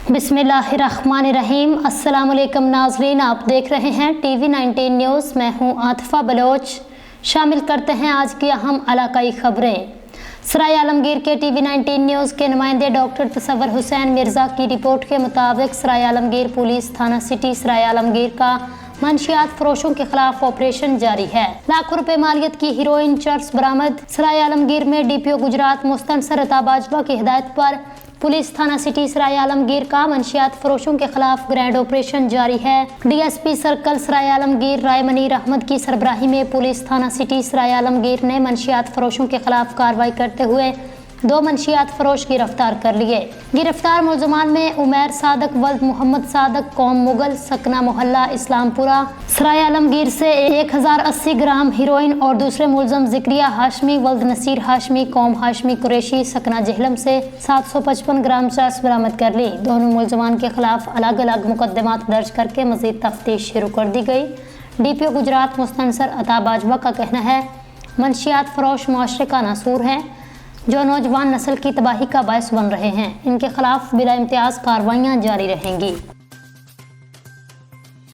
बिस्मिल्लाहिर्रहमानिर्रहीम। अस्सलाम वालेकुम नाज़रीन, आप देख रहे हैं टीवी 19 न्यूज़। मैं हूं आतिफा बलोच। शामिल करते हैं आज की अहम इलाकाई खबरें। सराय आलमगीर के टीवी 19 न्यूज़ के नुमाइंदे डॉक्टर तसव्वुर हुसैन मिर्ज़ा की रिपोर्ट के मुताबिक सराय आलमगीर पुलिस थाना सिटी सराय आलमगीर का मंशियात फरोशों के खिलाफ ऑपरेशन जारी है। लाखों रुपए मालियत की हीरोइन चर्स बरामद। सराय आलमगीर में डीपीओ गुजरात मुस्तनसर अता बाजवा की हिदायत पर पुलिस थाना सिटी सराय आलमगीर का मंशियात फरोशों के खिलाफ ग्रैंड ऑपरेशन जारी है। डीएसपी सर्कल सराय आलमगीर राय मनीर अहमद की सरबराही में पुलिस थाना सिटी सराय आलमगीर ने मंशियात फरोशों के खिलाफ कार्रवाई करते हुए 2 मंशियात फरोश गिरफ्तार कर लिए। गिरफ्तार मुलजमान में उमैर सादक वल्द मोहम्मद सादक कौम मुगल सकना मोहल्ला इस्लामपुरा सराय आलमगीर से 1080 ग्राम हीरोइन और दूसरे मुलजम जिक्रिया हाशमी वल्द नसीर हाशमी कौम हाशमी कुरैशी सकना जहलम से 755 ग्राम चर्स बरामद कर ली। दोनों मुलजमान के खिलाफ अलग अलग मुकदमात दर्ज करके मजीद तफ्तीश शुरू कर दी गई। डीपीओ गुजरात मुस्तनसर अता बाजवा का कहना है मंशियात फरोश मुआशरे का नासूर है जो नौजवान नस्ल की तबाही का बायस बन रहे हैं। इनके खिलाफ बिला इम्तियाज कार्रवाइयाँ जारी रहेंगी।